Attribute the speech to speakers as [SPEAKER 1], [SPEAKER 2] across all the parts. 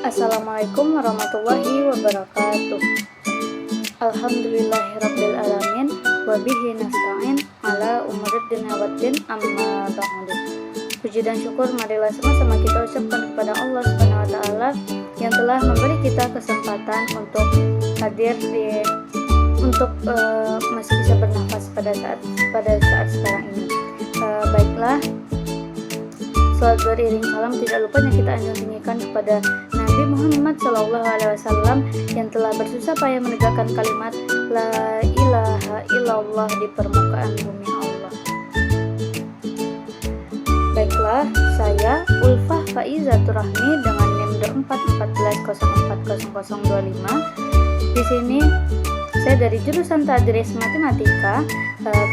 [SPEAKER 1] Assalamualaikum warahmatullahi wabarakatuh. Alhamdulillahirabbil alamin wa bihi nasta'in ala umurid dunya waddin amma ba'du. Puji dan syukur marilah sama-sama kita ucapkan kepada Allah Subhanahu wa taala yang telah memberi kita kesempatan untuk hadir masih bisa bernafas pada saat sekarang ini. Baiklah, salat beriring salam tidak lupanya kita anjung-tinggikan kepada Nabi Muhammad SAW yang telah bersusah payah menegakkan kalimat La ilaha illallah di permukaan bumi Allah. Baiklah, saya Ulfah Faizatur Rahmi dengan NIM 414040025. Di sini saya dari jurusan Tadris Matematika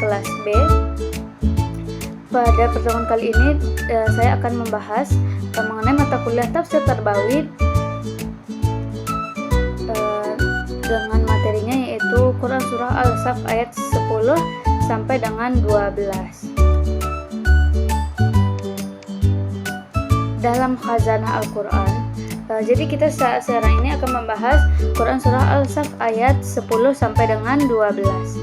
[SPEAKER 1] kelas B. Pada pertemuan kali ini saya akan membahas mengenai mata kuliah Tafsir Tarbawi dengan materinya yaitu Quran Surah Al-Saf ayat 10 sampai dengan 12. Dalam khazanah Al-Quran, jadi kita sekarang ini akan membahas Quran Surah Al-Saf ayat 10 sampai dengan 12.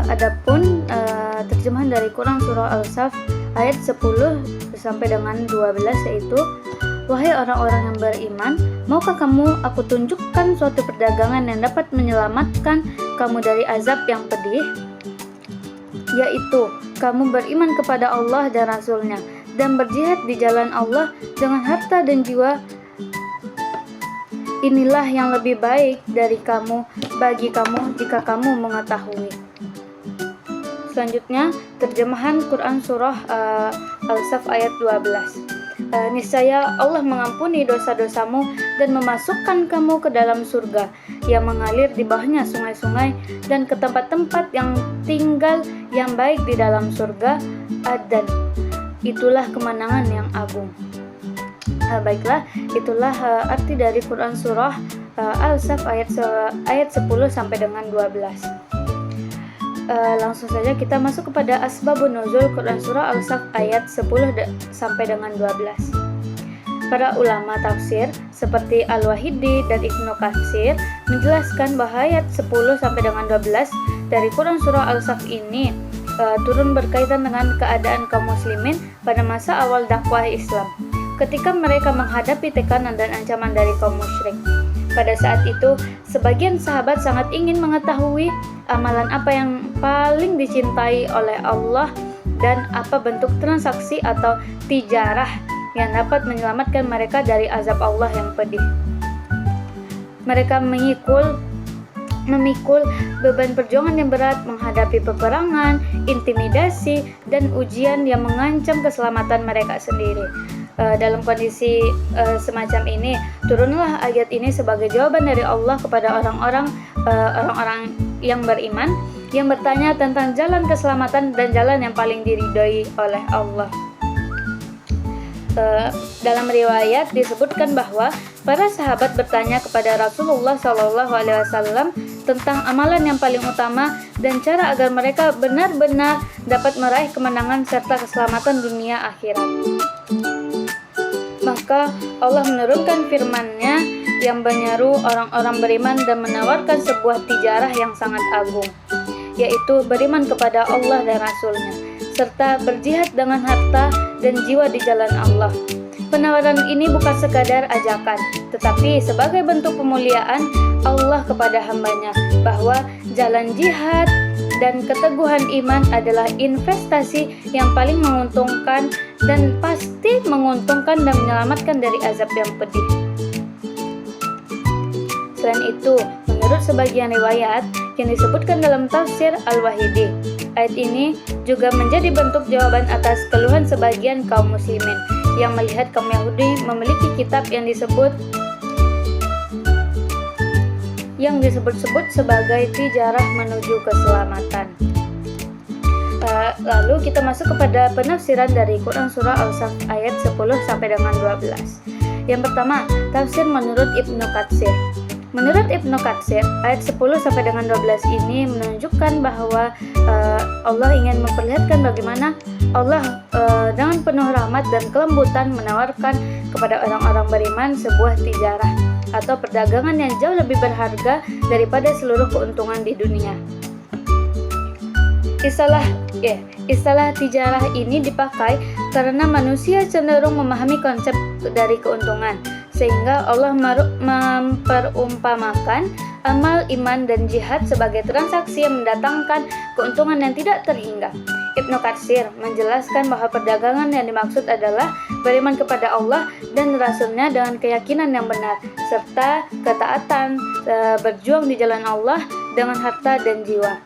[SPEAKER 1] Adapun terjemahan dari Quran Surah Al-Saf ayat 10 sampai dengan 12 yaitu, wahai orang-orang yang beriman, maukah aku tunjukkan suatu perdagangan yang dapat menyelamatkan kamu dari azab yang pedih? Yaitu, kamu beriman kepada Allah dan Rasul-Nya dan berjihad di jalan Allah dengan harta dan jiwa. Inilah yang lebih baik bagi kamu jika kamu mengetahui. Selanjutnya, terjemahan Quran Surah Al-Saf ayat 12. Niscaya Allah mengampuni dosa-dosamu dan memasukkan kamu ke dalam surga yang mengalir di bawahnya sungai-sungai dan ke tempat-tempat yang tinggal yang baik di dalam surga Adan. Itulah kemenangan yang agung. Baiklah, itulah arti dari Quran Surah Al-Saf ayat 10 sampai dengan 12. Langsung saja kita masuk kepada asbabun nuzul Quran Surah Al-Saf ayat 10 sampai dengan 12. Para ulama tafsir seperti Al-Wahidi dan Ibnu Katsir menjelaskan bahwa ayat 10 sampai dengan 12 dari Quran Surah Al-Saf ini turun berkaitan dengan keadaan kaum muslimin pada masa awal dakwah Islam, ketika mereka menghadapi tekanan dan ancaman dari kaum musyrik. Pada saat itu, sebagian sahabat sangat ingin mengetahui amalan apa yang paling dicintai oleh Allah dan apa bentuk transaksi atau tijarah yang dapat menyelamatkan mereka dari azab Allah yang pedih. Mereka memikul beban perjuangan yang berat menghadapi peperangan, intimidasi, dan ujian yang mengancam keselamatan mereka sendiri. Dalam kondisi semacam ini, turunlah ayat ini sebagai jawaban dari Allah kepada orang-orang yang beriman yang bertanya tentang jalan keselamatan dan jalan yang paling diridhoi oleh Allah. Dalam riwayat disebutkan bahwa para sahabat bertanya kepada Rasulullah SAW tentang amalan yang paling utama dan cara agar mereka benar-benar dapat meraih kemenangan serta keselamatan dunia akhirat. Maka Allah menurunkan firman-Nya yang menyeru orang-orang beriman dan menawarkan sebuah tijarah yang sangat agung, yaitu beriman kepada Allah dan Rasul-Nya, serta berjihad dengan harta dan jiwa di jalan Allah. Penawaran ini bukan sekadar ajakan, tetapi sebagai bentuk pemuliaan Allah kepada hamba-Nya, bahwa jalan jihad dan keteguhan iman adalah investasi yang paling menguntungkan dan pasti menguntungkan dan menyelamatkan dari azab yang pedih. Selain itu, menurut sebagian riwayat yang disebutkan dalam tafsir Al-Wahidi, ayat ini juga menjadi bentuk jawaban atas keluhan sebagian kaum muslimin yang melihat kaum Yahudi memiliki kitab yang disebut-sebut sebagai tijarah menuju keselamatan. Lalu kita masuk kepada penafsiran dari Quran Surah Al-Saf ayat 10 sampai dengan 12. Yang pertama, tafsir menurut Ibnu Katsir. Menurut Ibnu Katsir, ayat 10 sampai dengan 12 ini menunjukkan bahwa Allah ingin memperlihatkan bagaimana Allah dengan penuh rahmat dan kelembutan menawarkan kepada orang-orang beriman sebuah tijarah atau perdagangan yang jauh lebih berharga daripada seluruh keuntungan di dunia. Istilah tijarah ini dipakai karena manusia cenderung memahami konsep dari keuntungan, sehingga Allah memperumpamakan amal iman dan jihad sebagai transaksi yang mendatangkan keuntungan yang tidak terhingga. Ibnu Katsir menjelaskan bahwa perdagangan yang dimaksud adalah beriman kepada Allah dan Rasul-Nya dengan keyakinan yang benar, serta ketaatan berjuang di jalan Allah dengan harta dan jiwa.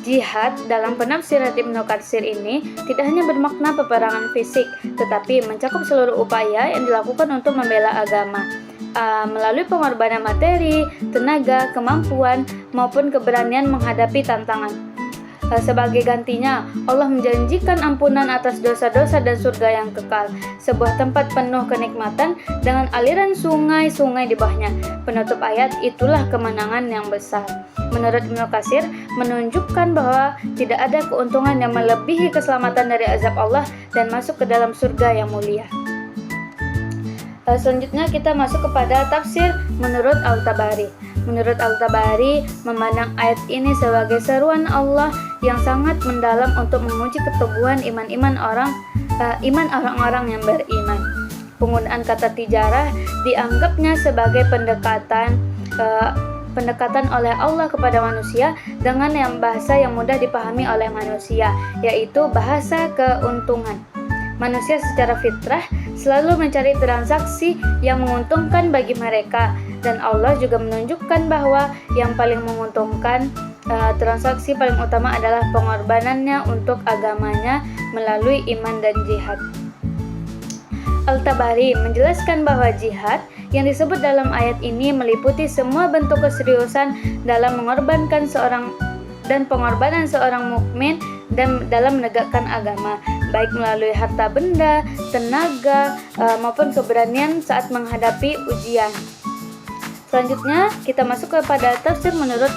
[SPEAKER 1] Jihad dalam penafsiran Ibnu Katsir ini tidak hanya bermakna peperangan fisik, tetapi mencakup seluruh upaya yang dilakukan untuk membela agama melalui pengorbanan materi, tenaga, kemampuan, maupun keberanian menghadapi tantangan. Sebagai gantinya, Allah menjanjikan ampunan atas dosa-dosa dan surga yang kekal, sebuah tempat penuh kenikmatan dengan aliran sungai-sungai di bawahnya. Penutup ayat, itulah kemenangan yang besar. Menurut Ibnu Katsir, menunjukkan bahwa tidak ada keuntungan yang melebihi keselamatan dari azab Allah dan masuk ke dalam surga yang mulia. Selanjutnya kita masuk kepada tafsir menurut Al-Tabari. Menurut Al-Tabari, memandang ayat ini sebagai seruan Allah yang sangat mendalam untuk memuji keteguhan iman orang-orang yang beriman. Penggunaan kata tijarah dianggapnya sebagai pendekatan oleh Allah kepada manusia dengan bahasa yang mudah dipahami oleh manusia, yaitu bahasa keuntungan. Manusia secara fitrah selalu mencari transaksi yang menguntungkan bagi mereka, dan Allah juga menunjukkan bahwa yang paling menguntungkan, transaksi paling utama adalah pengorbanannya untuk agamanya melalui iman dan jihad. Al-Tabari menjelaskan bahwa jihad yang disebut dalam ayat ini meliputi semua bentuk keseriusan dalam mengorbankan pengorbanan seorang mukmin dan dalam menegakkan agama, baik melalui harta benda, tenaga, maupun keberanian saat menghadapi ujian. Selanjutnya kita masuk kepada tafsir menurut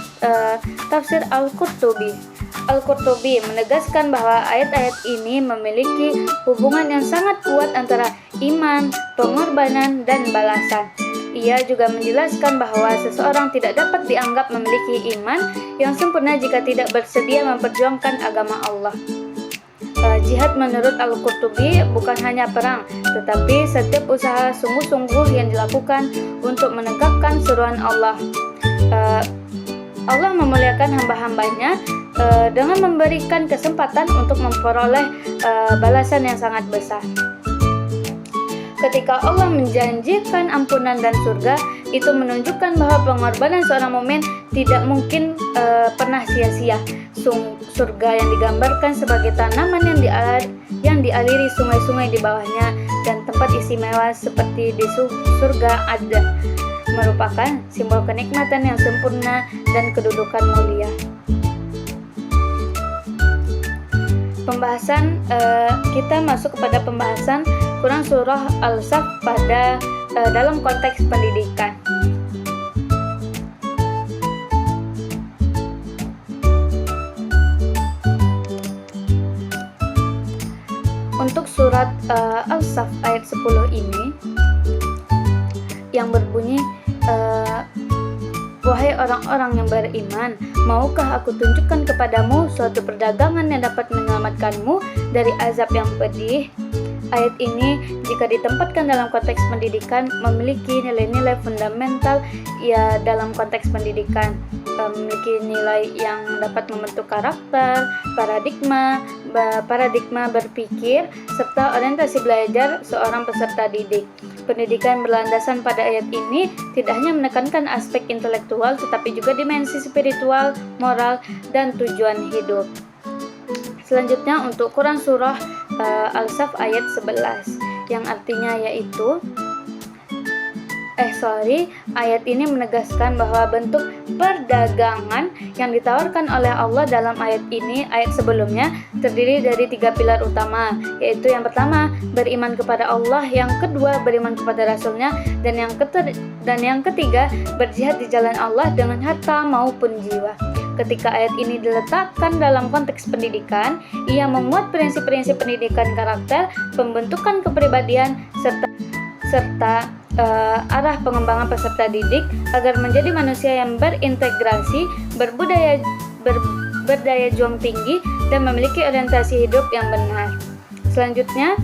[SPEAKER 1] tafsir Al-Qurtubi. Al-Qurtubi menegaskan bahwa ayat-ayat ini memiliki hubungan yang sangat kuat antara iman, pengorbanan, dan balasan. Ia juga menjelaskan bahwa seseorang tidak dapat dianggap memiliki iman yang sempurna jika tidak bersedia memperjuangkan agama Allah. Jihad menurut Al-Qurtubi bukan hanya perang, tetapi setiap usaha sungguh-sungguh yang dilakukan untuk menegakkan seruan Allah. Allah memuliakan hamba-hambanya dengan memberikan kesempatan untuk memperoleh balasan yang sangat besar. Ketika Allah menjanjikan ampunan dan surga, itu menunjukkan bahwa pengorbanan seorang mukmin tidak mungkin pernah sia-sia. Surga yang digambarkan sebagai tanaman yang dialiri sungai-sungai di bawahnya dan tempat istimewa seperti di surga ada, merupakan simbol kenikmatan yang sempurna dan kedudukan mulia. Kita masuk kepada pembahasan Quran Surah Al-Saf dalam konteks pendidikan. Untuk surat Al-Saf ayat 10 ini yang berbunyi, wahai orang-orang yang beriman, maukah aku tunjukkan kepadamu suatu perdagangan yang dapat menyelamatkanmu dari azab yang pedih? Ayat ini jika ditempatkan dalam konteks pendidikan memiliki nilai-nilai fundamental dalam konteks pendidikan, memiliki nilai yang dapat membentuk karakter, paradigma berpikir, serta orientasi belajar seorang peserta didik. Pendidikan berlandasan pada ayat ini tidak hanya menekankan aspek intelektual, tetapi juga dimensi spiritual, moral, dan tujuan hidup. Selanjutnya untuk Quran Surah Al-Saf ayat 11, yang artinya yaitu Ayat ini menegaskan bahwa bentuk perdagangan yang ditawarkan oleh Allah dalam ayat sebelumnya terdiri dari 3 pilar utama, yaitu yang pertama, beriman kepada Allah, yang kedua, beriman kepada Rasulnya, dan yang ketiga, berjihad di jalan Allah dengan harta maupun jiwa. Ketika ayat ini diletakkan dalam konteks pendidikan, ia memuat prinsip-prinsip pendidikan karakter, pembentukan kepribadian, serta arah pengembangan peserta didik agar menjadi manusia yang berintegrasi, berdaya juang tinggi, dan memiliki orientasi hidup yang benar. Selanjutnya,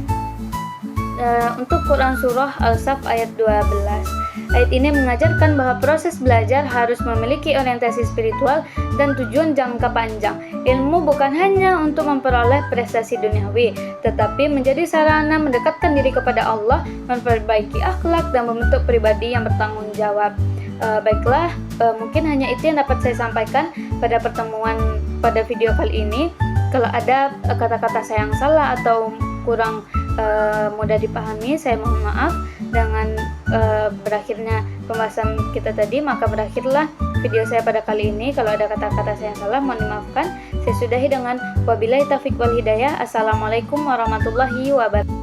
[SPEAKER 1] untuk Quran Surah Al-Saf ayat 12. Ayat ini mengajarkan bahwa proses belajar harus memiliki orientasi spiritual dan tujuan jangka panjang. Ilmu bukan hanya untuk memperoleh prestasi duniawi, tetapi menjadi sarana mendekatkan diri kepada Allah, memperbaiki akhlak, dan membentuk pribadi yang bertanggung jawab. Baiklah, mungkin hanya itu yang dapat saya sampaikan pada pertemuan pada video kali ini. Kalau ada kata-kata saya yang salah atau kurang mudah dipahami, saya mohon maaf. Dengan berakhirnya pembahasan kita tadi, maka berakhirlah video saya pada kali ini. Kalau ada kata-kata saya yang salah, mohon dimaafkan. Saya sudahi dengan wabillahi taufiq wal hidayah. Assalamualaikum warahmatullahi wabarakatuh.